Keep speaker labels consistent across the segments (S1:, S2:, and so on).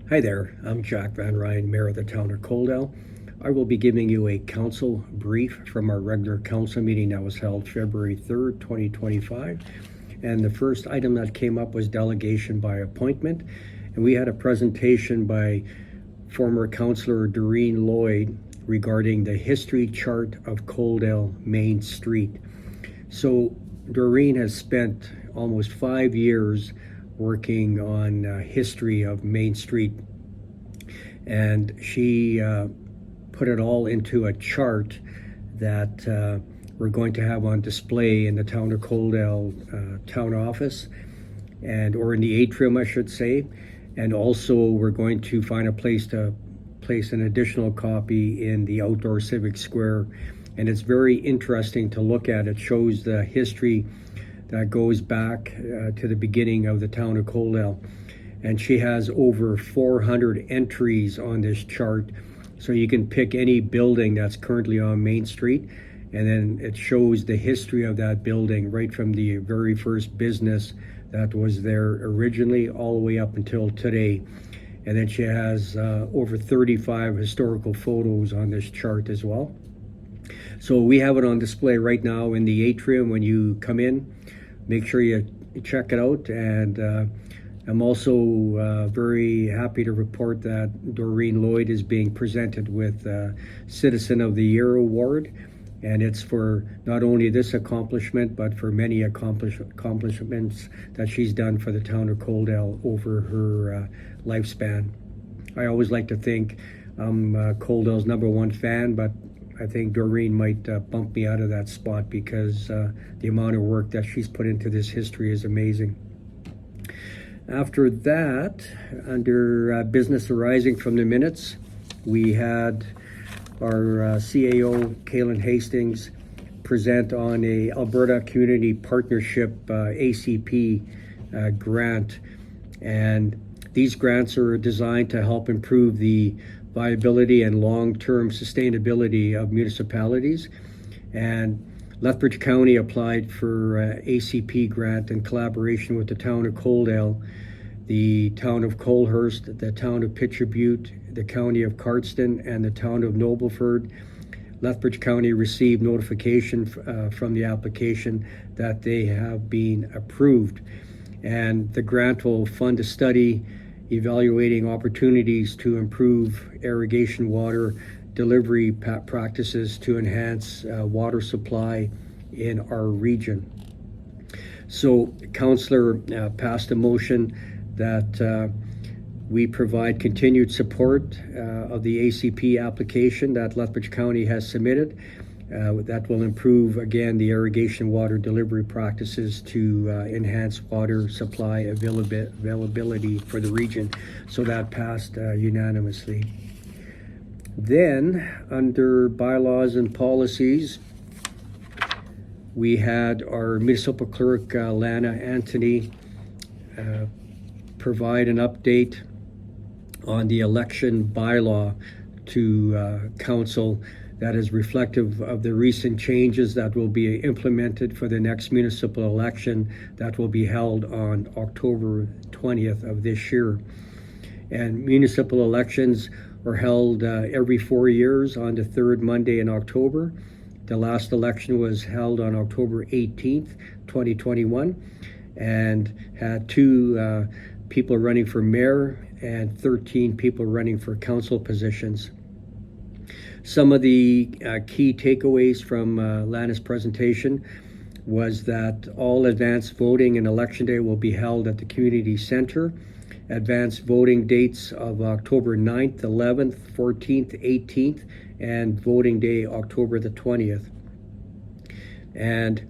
S1: Hi there, I'm Jack Van Ryn, Mayor of the Town of Coaldale. I will be giving you a council brief from our regular council meeting that was held February 3rd, 2025. And the first item that came up was delegation by appointment. And we had a presentation by former Councillor Doreen Lloyd regarding the history chart of Coaldale Main Street. So Doreen has spent almost 5 years working on history of Main Street, and she put it all into a chart that we're going to have on display in the Town of Coaldale town office, or in the atrium, I should say. And also we're going to find a place to place an additional copy in the outdoor civic square. And it's very interesting to look at. It shows the history that goes back to the beginning of the Town of Coaldale. And she has over 400 entries on this chart. So you can pick any building that's currently on Main Street, and then it shows the history of that building right from the very first business that was there originally all the way up until today. And then she has over 35 historical photos on this chart as well. So we have it on display right now in the atrium. When you come in, make sure you check it out. And I'm also very happy to report that Doreen Lloyd is being presented with Citizen of the Year Award. And it's for not only this accomplishment, but for many accomplishments that she's done for the Town of Coaldale over her lifespan. I always like to think I'm Coaldale's #1 fan, but I think Doreen might bump me out of that spot because the amount of work that she's put into this history is amazing. After that, under business arising from the minutes, we had our CAO, Kaylin Hastings, present on a Alberta Community Partnership ACP grant. And these grants are designed to help improve the viability and long-term sustainability of municipalities. And Lethbridge County applied for ACP grant in collaboration with the Town of Coaldale, the Town of Colehurst, the Town of Pitcher Butte, the County of Cardston, and the Town of Nobleford. Lethbridge County received notification from the application that they have been approved. And the grant will fund a study evaluating opportunities to improve irrigation water delivery practices to enhance water supply in our region. So Councillor passed a motion that we provide continued support of the ACP application that Lethbridge County has submitted. That will improve, again, the irrigation water delivery practices to enhance water supply availability for the region. So that passed unanimously. Then, under bylaws and policies, we had our municipal clerk, Lana Anthony, provide an update on the election bylaw to council that is reflective of the recent changes that will be implemented for the next municipal election that will be held on October 20th of this year. And municipal elections are held every 4 years on the third Monday in October. The last election was held on October 18th, 2021, and had 2 people running for mayor and 13 people running for council positions. Some of the key takeaways from Lana's presentation was that all advanced voting and election day will be held at the community center. Advanced voting dates of October 9th, 11th, 14th, 18th, and voting day October the 20th. And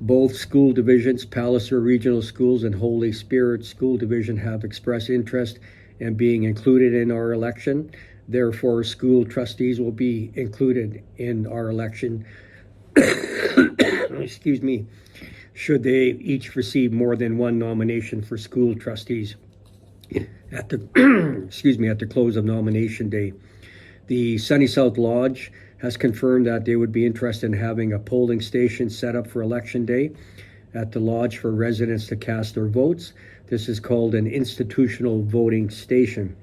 S1: both school divisions, Palliser Regional Schools and Holy Spirit School Division, have expressed interest in being included in our election. Therefore, school trustees will be included in our election. Excuse me, should they each receive more than 1 nomination for school trustees at the at the close of nomination day. The Sunny South Lodge has confirmed that they would be interested in having a polling station set up for election day at the lodge for residents to cast their votes. This is called an institutional voting station.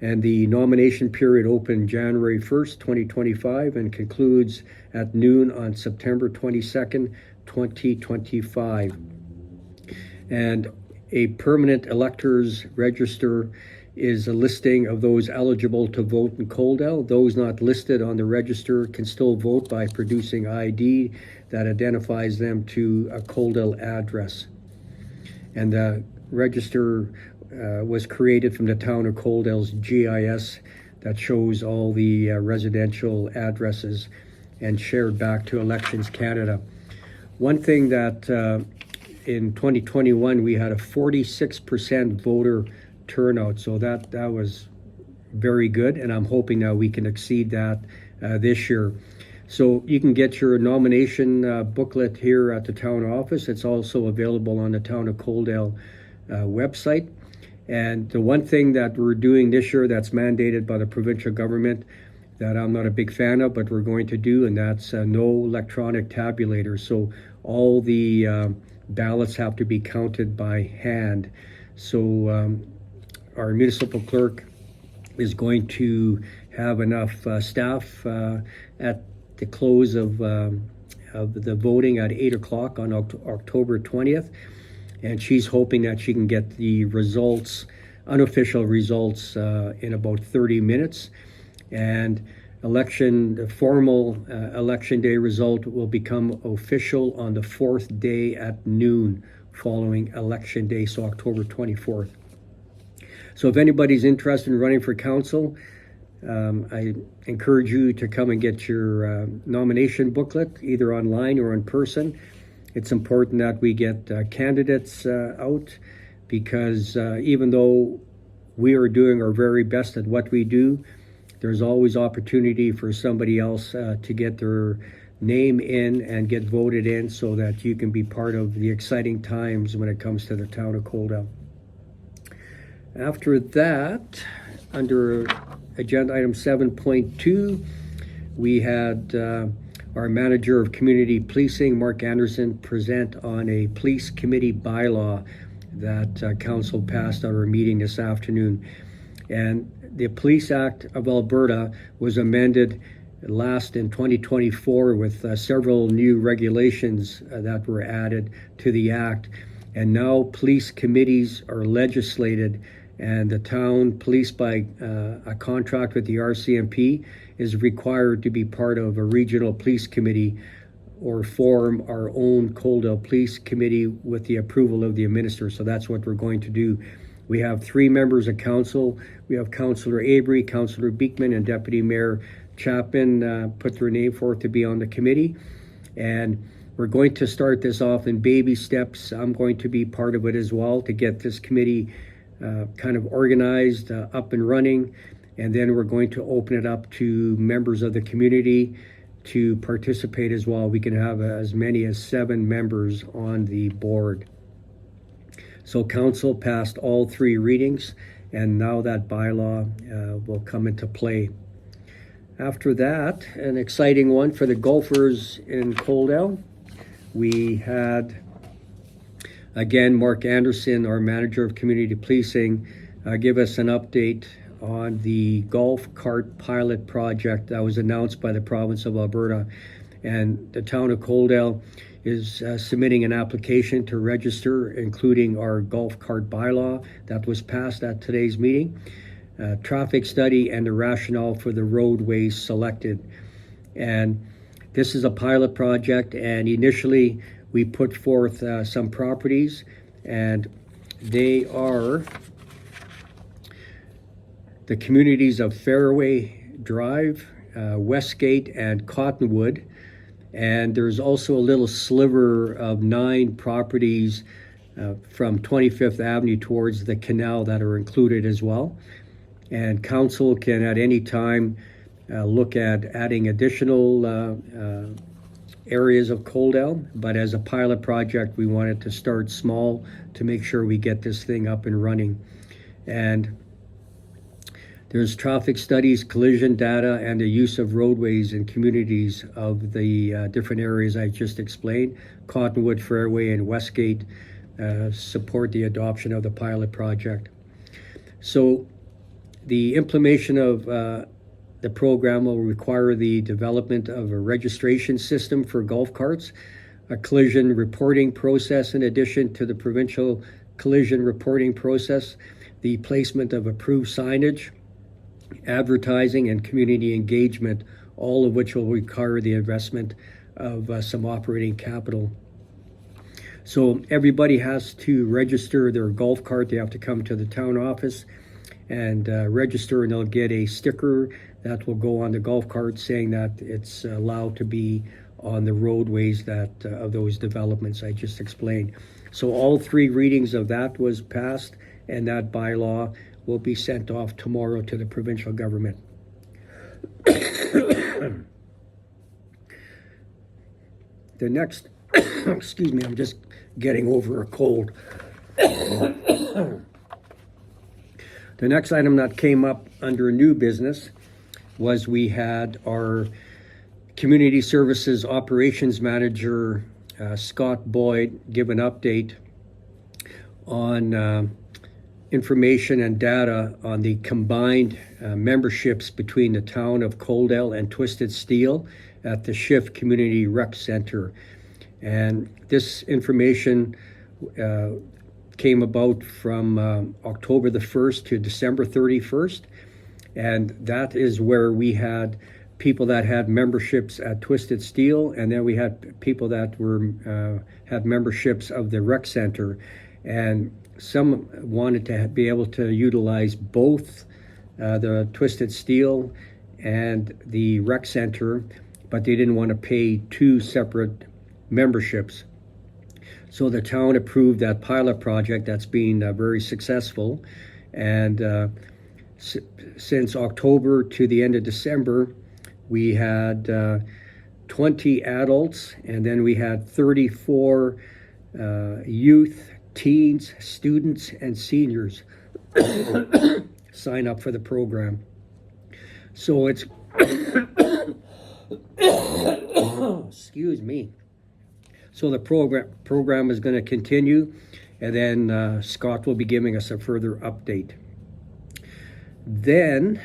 S1: And the nomination period opened January 1st, 2025, and concludes at noon on September 22nd, 2025. And a permanent electors register is a listing of those eligible to vote in Coldell. Those not listed on the register can still vote by producing ID that identifies them to a Coldell address. And the register was created from the town of Coldell's GIS that shows all the residential addresses and shared back to Elections Canada. One thing that in 2021 we had a 46% voter turnout, so that was very good, and I'm hoping that we can exceed that this year. So you can get your nomination booklet here at the town office. It's also available on the Town of Coldell website. And the one thing that we're doing this year that's mandated by the provincial government that I'm not a big fan of, but we're going to do, and that's no electronic tabulator. So all the ballots have to be counted by hand. So our municipal clerk is going to have enough staff at the close of the voting at 8 o'clock on October 20th. And she's hoping that she can get the results, unofficial results, in about 30 minutes. And the formal election day result will become official on the 4th day at noon following election day, so October 24th. So if anybody's interested in running for council, I encourage you to come and get your nomination booklet, either online or in person. It's important that we get candidates out, because even though we are doing our very best at what we do, there's always opportunity for somebody else to get their name in and get voted in, so that you can be part of the exciting times when it comes to the town of Coldell. After that, under agenda item 7.2, we had our manager of community policing, Mark Anderson, present on a police committee bylaw that council passed at our meeting this afternoon. And the Police Act of Alberta was amended last in 2024 with several new regulations that were added to the act. And now police committees are legislated, and the town police, by a contract with the RCMP, is required to be part of a regional police committee or form our own Coldell Police Committee with the approval of the minister. So that's what we're going to do. We have 3 members of council. We have Councillor Avery, Councillor Beekman, and Deputy Mayor Chapman put their name forth to be on the committee. And we're going to start this off in baby steps. I'm going to be part of it as well to get this committee kind of organized, up and running. And then we're going to open it up to members of the community to participate as well. We can have as many as 7 members on the board. So council passed all 3 readings, and now that bylaw will come into play. After that, an exciting one for the golfers in Coldell. We had, again, Mark Anderson, our manager of community policing, give us an update on the golf cart pilot project that was announced by the province of Alberta. And the town of Coldell is submitting an application to register, including our golf cart bylaw that was passed at today's meeting, traffic study, and the rationale for the roadways selected. And this is a pilot project, and initially we put forth some properties, and they are the communities of Fairway Drive, Westgate, and Cottonwood. And there's also a little sliver of 9 properties from 25th Avenue towards the canal that are included as well. And council can at any time look at adding additional areas of Coldell, but as a pilot project, we wanted to start small to make sure we get this thing up and running. And there's traffic studies, collision data, and the use of roadways in communities of the different areas I just explained. Cottonwood, Fairway, and Westgate support the adoption of the pilot project. So the implementation of the program will require the development of a registration system for golf carts, a collision reporting process in addition to the provincial collision reporting process, the placement of approved signage, advertising, and community engagement, all of which will require the investment of some operating capital. So everybody has to register their golf cart. They have to come to the town office and register, and they'll get a sticker that will go on the golf cart saying that it's allowed to be on the roadways that of those developments I just explained. So all three readings of that was passed, and that bylaw will be sent off tomorrow to the provincial government. The next, excuse me, I'm just getting over a cold. The next item that came up under new business was we had our Community Services Operations Manager, Scott Boyd, give an update on information and data on the combined memberships between the town of Coaldale and Twisted Steel at the Shift Community Rec Center. And this information came about from October the 1st to December 31st. And that is where we had people that had memberships at Twisted Steel, and then we had people that were had memberships of the rec center. And some wanted to be able to utilize both the Twisted Steel and the rec center, but they didn't want to pay two separate memberships. So the town approved that pilot project that's been very successful. And since October to the end of December, we had 20 adults, and then we had 34 youth, teens, students, and seniors sign up for the program. So it's, excuse me. So the program is going to continue, and then Scott will be giving us a further update. Then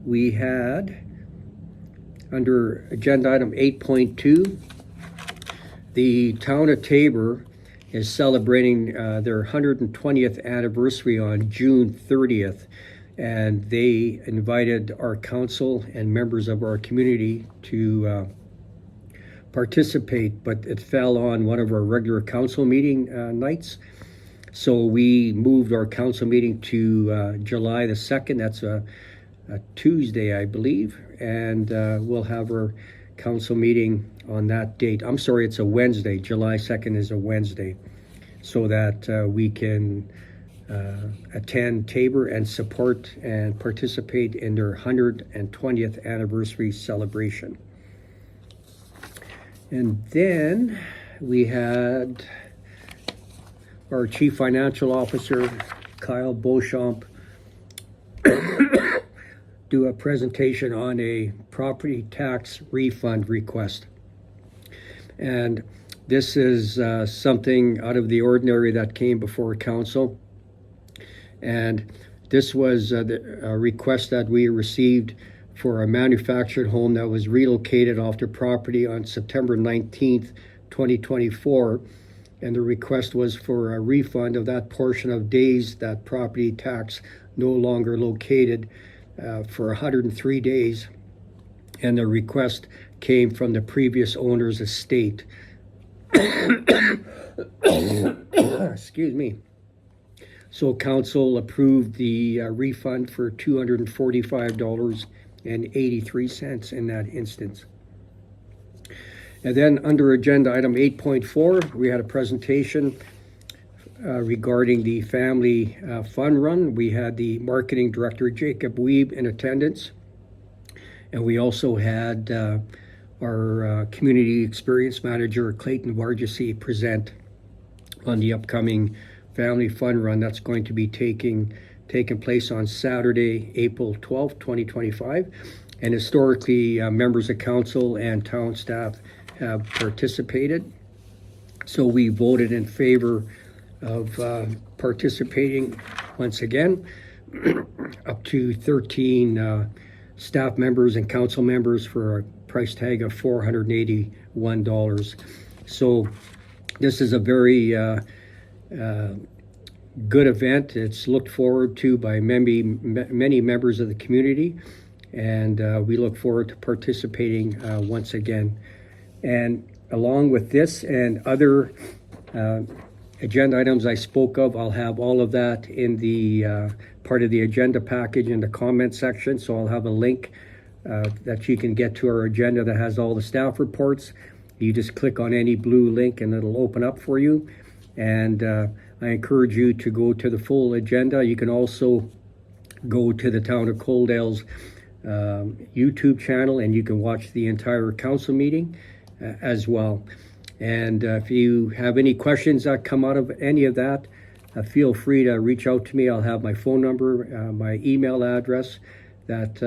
S1: we had, under agenda item 8.2, the town of Taber is celebrating their 120th anniversary on June 30th, and they invited our council and members of our community to participate, but it fell on one of our regular council meeting nights. So we moved our council meeting to July the 2nd. That's a Tuesday, I believe, and we'll have our council meeting on that date. I'm sorry, it's a Wednesday. July 2nd is a Wednesday, so that we can attend Taber and support and participate in their 120th anniversary celebration. And then we had our Chief Financial Officer, Kyle Beauchamp, do a presentation on a property tax refund request. And this is something out of the ordinary that came before council. And this was a request that we received for a manufactured home that was relocated off the property on September 19th, 2024. And the request was for a refund of that portion of days that property tax no longer located for 103 days. And the request came from the previous owner's estate. Excuse me. So council approved the refund for $245.83 in that instance. And then under agenda item 8.4, we had a presentation regarding the family fun run. We had the marketing director, Jacob Weeb, in attendance. And we also had our community experience manager, Clayton Vargasy, present on the upcoming family fun run that's going to be taking place on Saturday, April 12th, 2025. And historically, members of council and town staff have participated. So we voted in favor of participating once again. up to 13 staff members and council members for a price tag of $481. So this is a very good event. It's looked forward to by many members of the community, and we look forward to participating once again. And along with this and other agenda items I spoke of, I'll have all of that in the part of the agenda package in the comment section. So I'll have a link that you can get to our agenda that has all the staff reports. You just click on any blue link and it'll open up for you. And I encourage you to go to the full agenda. You can also go to the Town of Coaldale's YouTube channel, and you can watch the entire council meeting as well. And if you have any questions that come out of any of that, feel free to reach out to me. I'll have my phone number, my email address that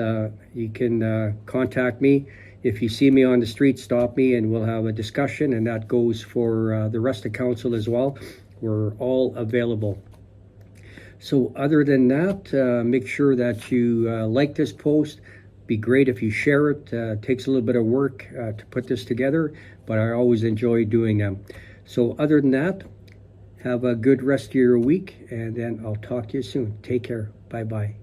S1: you can contact me. If you see me on the street, stop me and we'll have a discussion, and that goes for the rest of council as well. We're all available. So other than that, make sure that you like this post. Be great if you share it. It takes a little bit of work to put this together, but I always enjoy doing them. So other than that, have a good rest of your week, and then I'll talk to you soon. Take care. Bye-bye.